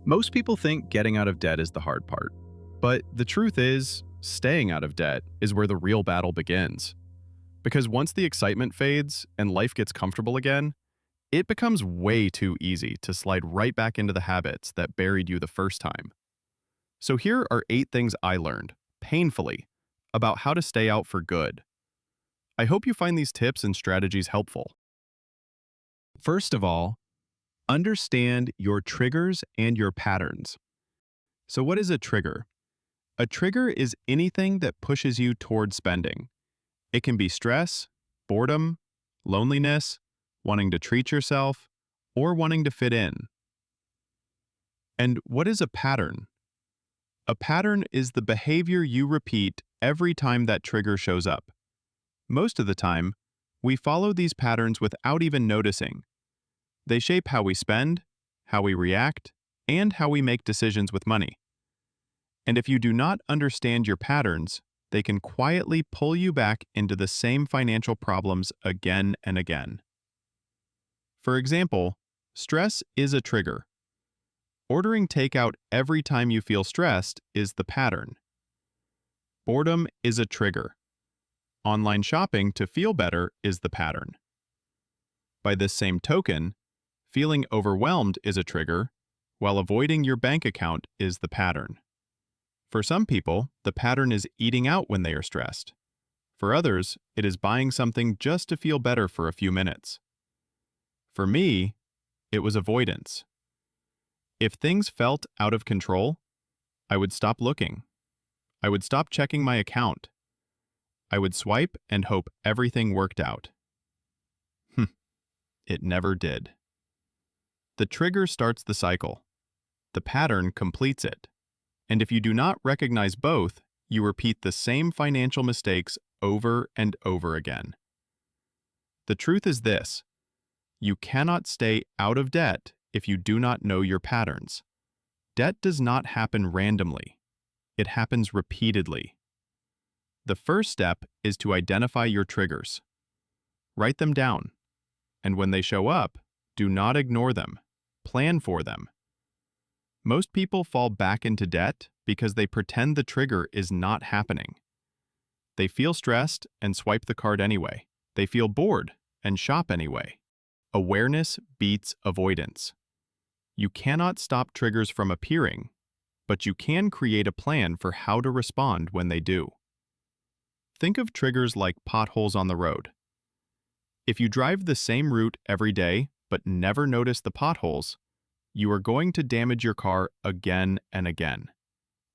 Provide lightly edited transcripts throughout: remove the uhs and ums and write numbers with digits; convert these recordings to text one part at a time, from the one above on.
Most people think getting out of debt is the hard part. But the truth is, staying out of debt is where the real battle begins. Because once the excitement fades and life gets comfortable again, it becomes way too easy to slide right back into the habits that buried you the first time. So here are 8 things I learned, painfully, about how to stay out for good. I hope you find these tips and strategies helpful. First of all, understand your triggers and your patterns. So what is a trigger? A trigger is anything that pushes you toward spending. It can be stress, boredom, loneliness, wanting to treat yourself, or wanting to fit in. And what is a pattern? A pattern is the behavior you repeat every time that trigger shows up. Most of the time, we follow these patterns without even noticing. They shape how we spend, how we react, and how we make decisions with money. And if you do not understand your patterns, they can quietly pull you back into the same financial problems again and again. For example, stress is a trigger. Ordering takeout every time you feel stressed is the pattern. Boredom is a trigger. Online shopping to feel better is the pattern. By this same token, feeling overwhelmed is a trigger, while avoiding your bank account is the pattern. For some people, the pattern is eating out when they are stressed. For others, it is buying something just to feel better for a few minutes. For me, it was avoidance. If things felt out of control, I would stop looking. I would stop checking my account. I would swipe and hope everything worked out. It never did. The trigger starts the cycle. The pattern completes it. And if you do not recognize both, you repeat the same financial mistakes over and over again. The truth is this: you cannot stay out of debt if you do not know your patterns. Debt does not happen randomly. It happens repeatedly. The first step is to identify your triggers. Write them down. And when they show up, do not ignore them. Plan for them. Most people fall back into debt because they pretend the trigger is not happening. They feel stressed and swipe the card anyway. They feel bored and shop anyway. Awareness beats avoidance. You cannot stop triggers from appearing, but you can create a plan for how to respond when they do. Think of triggers like potholes on the road. If you drive the same route every day but never notice the potholes, you are going to damage your car again and again.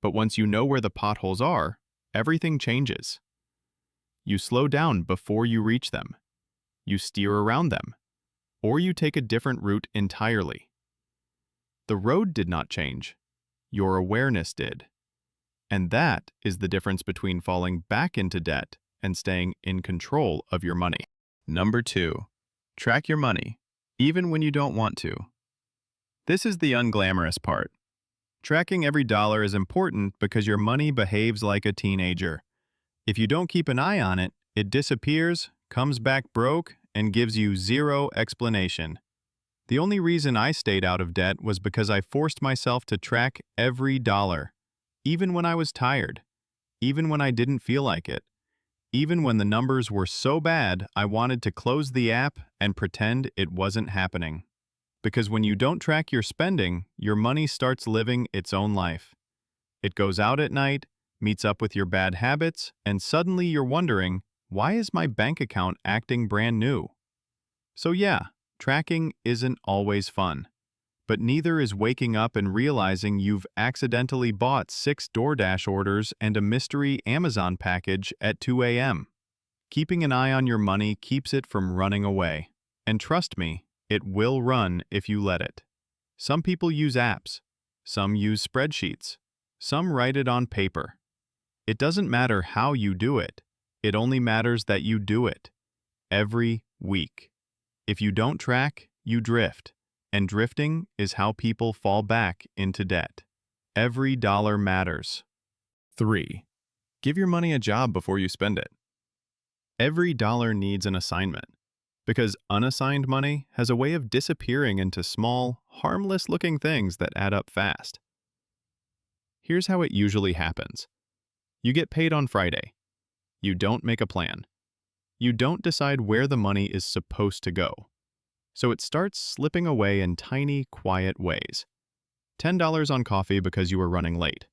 But once you know where the potholes are, everything changes. You slow down before you reach them. You steer around them. Or you take a different route entirely. The road did not change. Your awareness did. And that is the difference between falling back into debt and staying in control of your money. Number 2, track your money, even when you don't want to. This is the unglamorous part. Tracking every dollar is important because your money behaves like a teenager. If you don't keep an eye on it, it disappears, comes back broke, and gives you zero explanation. The only reason I stayed out of debt was because I forced myself to track every dollar, even when I was tired, even when I didn't feel like it, even when the numbers were so bad I wanted to close the app and pretend it wasn't happening. Because when you don't track your spending, your money starts living its own life. It goes out at night, meets up with your bad habits, and suddenly you're wondering, why is my bank account acting brand new? So yeah, tracking isn't always fun. But neither is waking up and realizing you've accidentally bought 6 DoorDash orders and a mystery Amazon package at 2 a.m. Keeping an eye on your money keeps it from running away. And trust me, it will run if you let it. Some people use apps. Some use spreadsheets. Some write it on paper. It doesn't matter how you do it. It only matters that you do it. Every week. If you don't track, you drift. And drifting is how people fall back into debt. Every dollar matters. 3. Give your money a job before you spend it. Every dollar needs an assignment. Because unassigned money has a way of disappearing into small, harmless-looking things that add up fast. Here's how it usually happens. You get paid on Friday. You don't make a plan. You don't decide where the money is supposed to go. So it starts slipping away in tiny, quiet ways. $10 on coffee because you were running late.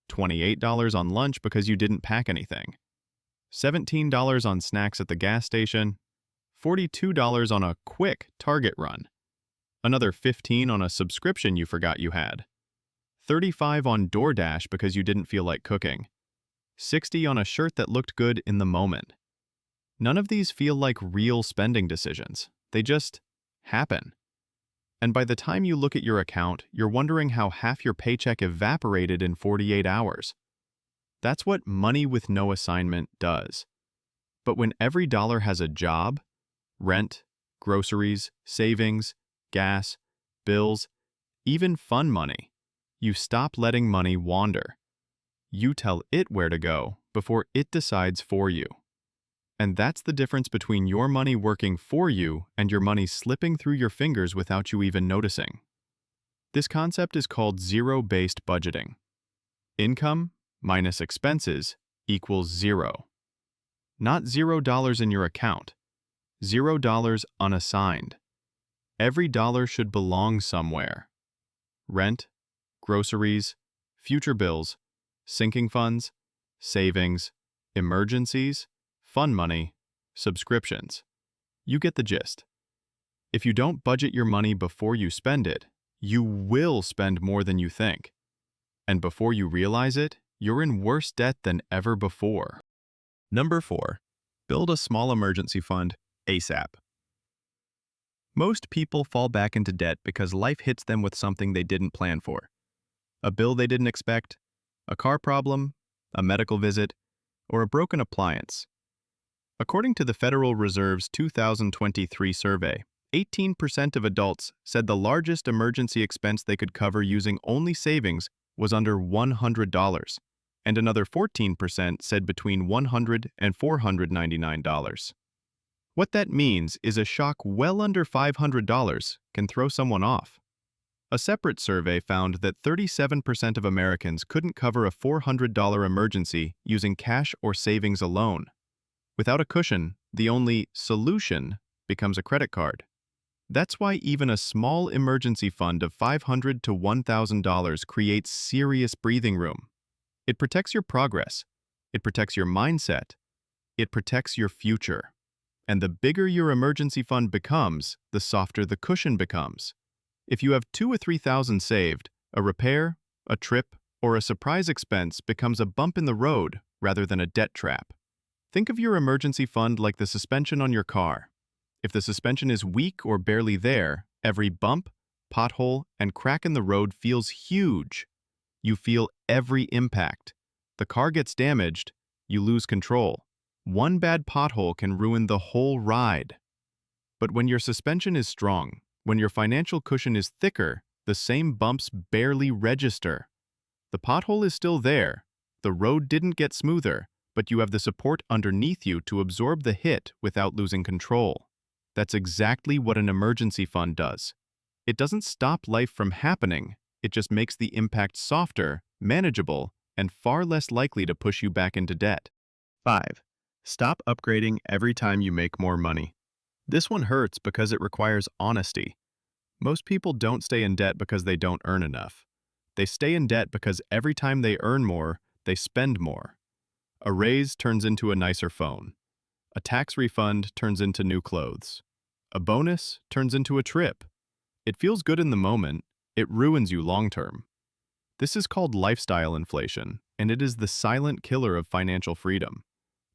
$28 on lunch because you didn't pack anything. $17 on snacks at the gas station. $42 on a quick Target run. Another $15 on a subscription you forgot you had. $35 on DoorDash because you didn't feel like cooking. $60 on a shirt that looked good in the moment. None of these feel like real spending decisions. They just happen. And by the time you look at your account, you're wondering how half your paycheck evaporated in 48 hours. That's what money with no assignment does. But when every dollar has a job, rent, groceries, savings, gas, bills, even fun money, you stop letting money wander. You tell it where to go before it decides for you. And that's the difference between your money working for you and your money slipping through your fingers without you even noticing. This concept is called zero-based budgeting. Income minus expenses equals zero. Not $0 in your account. $0 unassigned. Every dollar should belong somewhere. Rent, groceries, future bills, sinking funds, savings, emergencies, fun money, subscriptions. You get the gist. If you don't budget your money before you spend it, you will spend more than you think. And before you realize it, you're in worse debt than ever before. Number 4. Build a small emergency fund ASAP. Most people fall back into debt because life hits them with something they didn't plan for. A bill they didn't expect, a car problem, a medical visit, or a broken appliance. According to the Federal Reserve's 2023 survey, 18% of adults said the largest emergency expense they could cover using only savings was under $100, and another 14% said between $100 and $499. What that means is a shock well under $500 can throw someone off. A separate survey found that 37% of Americans couldn't cover a $400 emergency using cash or savings alone. Without a cushion, the only solution becomes a credit card. That's why even a small emergency fund of $500 to $1,000 creates serious breathing room. It protects your progress. It protects your mindset. It protects your future. And the bigger your emergency fund becomes, the softer the cushion becomes. If you have $2,000 or $3,000 saved, a repair, a trip, or a surprise expense becomes a bump in the road rather than a debt trap. Think of your emergency fund like the suspension on your car. If the suspension is weak or barely there, every bump, pothole, and crack in the road feels huge. You feel every impact. The car gets damaged, you lose control. One bad pothole can ruin the whole ride. But when your suspension is strong, when your financial cushion is thicker, the same bumps barely register. The pothole is still there. The road didn't get smoother, but you have the support underneath you to absorb the hit without losing control. That's exactly what an emergency fund does. It doesn't stop life from happening, it just makes the impact softer, manageable, and far less likely to push you back into debt. 5. Stop upgrading every time you make more money. This one hurts because it requires honesty. Most people don't stay in debt because they don't earn enough. They stay in debt because every time they earn more, they spend more. A raise turns into a nicer phone. A tax refund turns into new clothes. A bonus turns into a trip. It feels good in the moment, it ruins you long-term. This is called lifestyle inflation, and it is the silent killer of financial freedom.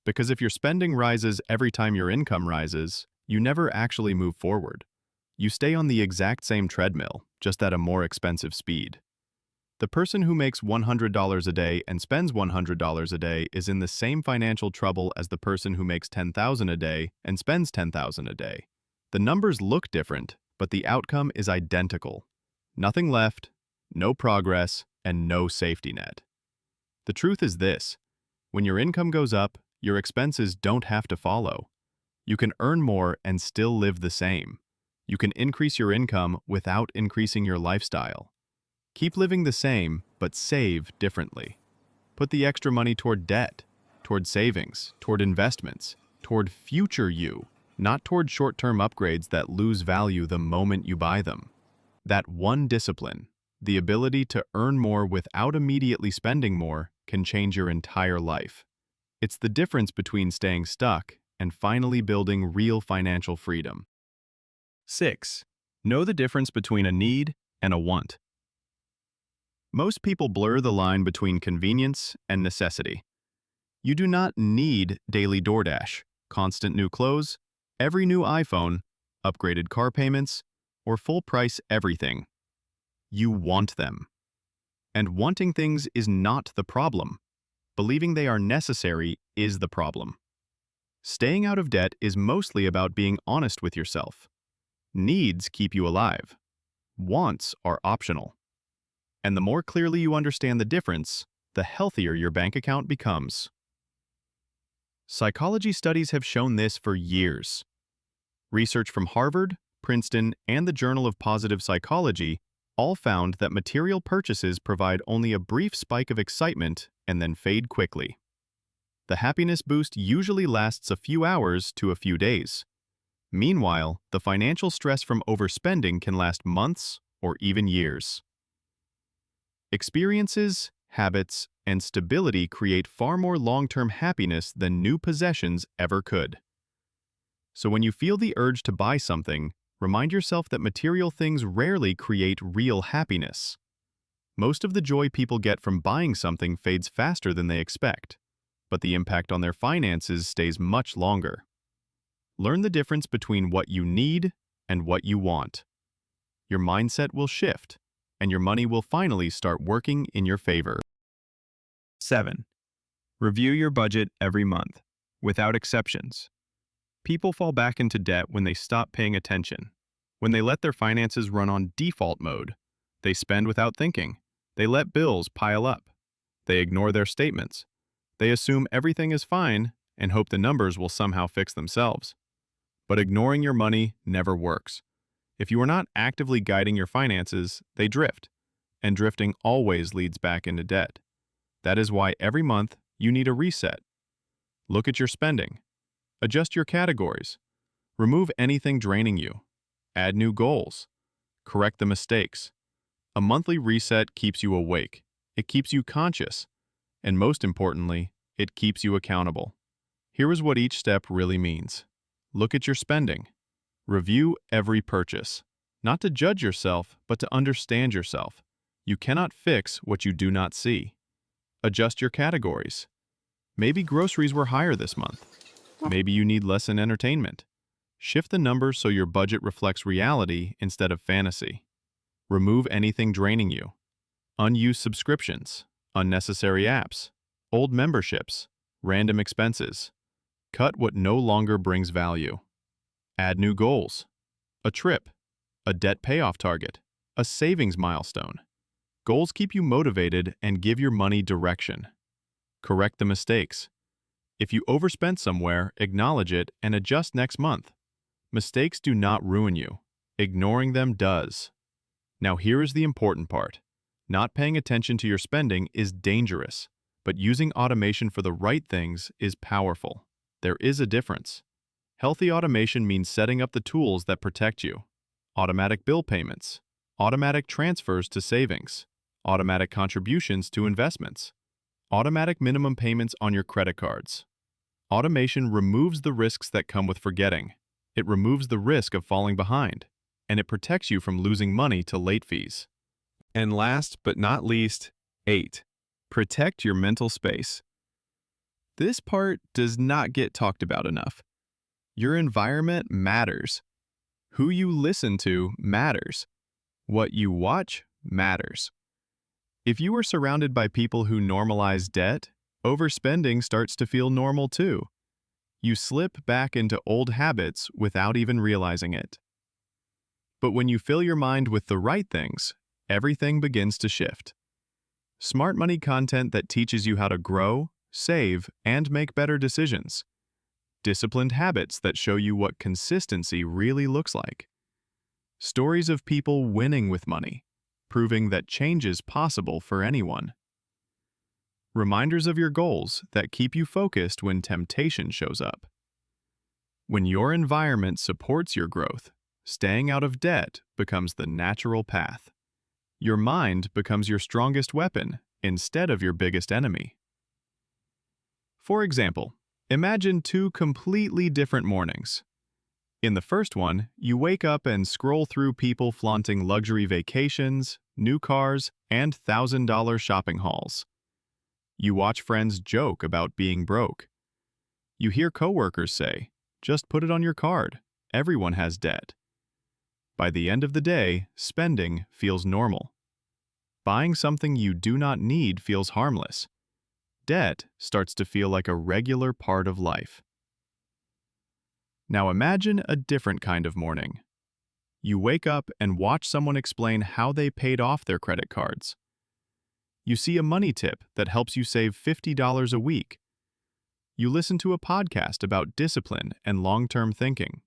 Because if your spending rises every time your income rises, you never actually move forward. You stay on the exact same treadmill, just at a more expensive speed. The person who makes $100 a day and spends $100 a day is in the same financial trouble as the person who makes $10,000 a day and spends $10,000 a day. The numbers look different, but the outcome is identical. Nothing left, no progress, and no safety net. The truth is this: when your income goes up, your expenses don't have to follow. You can earn more and still live the same. You can increase your income without increasing your lifestyle. Keep living the same, but save differently. Put the extra money toward debt, toward savings, toward investments, toward future you, not toward short-term upgrades that lose value the moment you buy them. That one discipline, the ability to earn more without immediately spending more, can change your entire life. It's the difference between staying stuck and finally building real financial freedom. 6. Know the difference between a need and a want. Most people blur the line between convenience and necessity. You do not need daily DoorDash, constant new clothes, every new iPhone, upgraded car payments, or full-price everything. You want them. And wanting things is not the problem. Believing they are necessary is the problem. Staying out of debt is mostly about being honest with yourself. Needs keep you alive. Wants are optional. And the more clearly you understand the difference, the healthier your bank account becomes. Psychology studies have shown this for years. Research from Harvard, Princeton, and the Journal of Positive Psychology all found that material purchases provide only a brief spike of excitement and then fade quickly. The happiness boost usually lasts a few hours to a few days. Meanwhile, the financial stress from overspending can last months or even years. Experiences, habits, and stability create far more long-term happiness than new possessions ever could. So when you feel the urge to buy something, remind yourself that material things rarely create real happiness. Most of the joy people get from buying something fades faster than they expect, but the impact on their finances stays much longer. Learn the difference between what you need and what you want. Your mindset will shift, and your money will finally start working in your favor. 7. Review your budget every month, without exceptions. People fall back into debt when they stop paying attention. When they let their finances run on default mode, they spend without thinking. They let bills pile up. They ignore their statements. They assume everything is fine and hope the numbers will somehow fix themselves. But ignoring your money never works. If you are not actively guiding your finances, they drift, and drifting always leads back into debt. That is why every month you need a reset. Look at your spending. Adjust your categories. Remove anything draining you. Add new goals. Correct the mistakes. A monthly reset keeps you awake. It keeps you conscious. And most importantly, it keeps you accountable. Here is what each step really means. Look at your spending. Review every purchase. Not to judge yourself, but to understand yourself. You cannot fix what you do not see. Adjust your categories. Maybe groceries were higher this month. Maybe you need less in entertainment. Shift the numbers so your budget reflects reality instead of fantasy. Remove anything draining you. Unused subscriptions, unnecessary apps, old memberships, random expenses. Cut what no longer brings value. Add new goals. A trip, a debt payoff target, a savings milestone. Goals keep you motivated and give your money direction. Correct the mistakes. If you overspent somewhere, acknowledge it and adjust next month. Mistakes do not ruin you. Ignoring them does. Now here is the important part. Not paying attention to your spending is dangerous, but using automation for the right things is powerful. There is a difference. Healthy automation means setting up the tools that protect you. Automatic bill payments, automatic transfers to savings, automatic contributions to investments, automatic minimum payments on your credit cards. Automation removes the risks that come with forgetting. It removes the risk of falling behind, and it protects you from losing money to late fees. And last but not least, 8. Protect your mental space. This part does not get talked about enough. Your environment matters. Who you listen to matters. What you watch matters. If you are surrounded by people who normalize debt, overspending starts to feel normal too. You slip back into old habits without even realizing it. But when you fill your mind with the right things, everything begins to shift. Smart money content that teaches you how to grow, save, and make better decisions. disciplined habits that show you what consistency really looks like, stories of people winning with money, proving that change is possible for anyone, reminders of your goals that keep you focused when temptation shows up. When your environment supports your growth, staying out of debt becomes the natural path. Your mind becomes your strongest weapon instead of your biggest enemy. For example, imagine two completely different mornings. In the first one, you wake up and scroll through people flaunting luxury vacations, new cars, and $1,000 shopping hauls. You watch friends joke about being broke. You hear coworkers say, "Just put it on your card. Everyone has debt." By the end of the day, spending feels normal. Buying something you do not need feels harmless. Debt starts to feel like a regular part of life. Now imagine a different kind of morning. You wake up and watch someone explain how they paid off their credit cards. You see a money tip that helps you save $50 a week. You listen to a podcast about discipline and long-term thinking.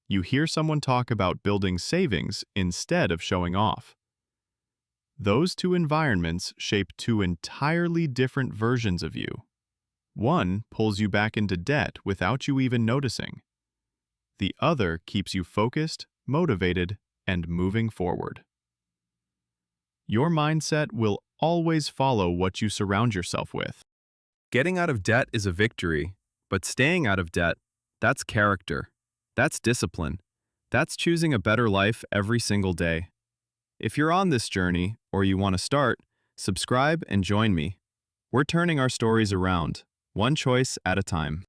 You hear someone talk about building savings instead of showing off. Those two environments shape two entirely different versions of you. One pulls you back into debt without you even noticing. The other keeps you focused, motivated, and moving forward. Your mindset will always follow what you surround yourself with. Getting out of debt is a victory, but staying out of debt, that's character. That's discipline. That's choosing a better life every single day. If you're on this journey, or you want to start, subscribe and join me. We're turning our stories around, one choice at a time.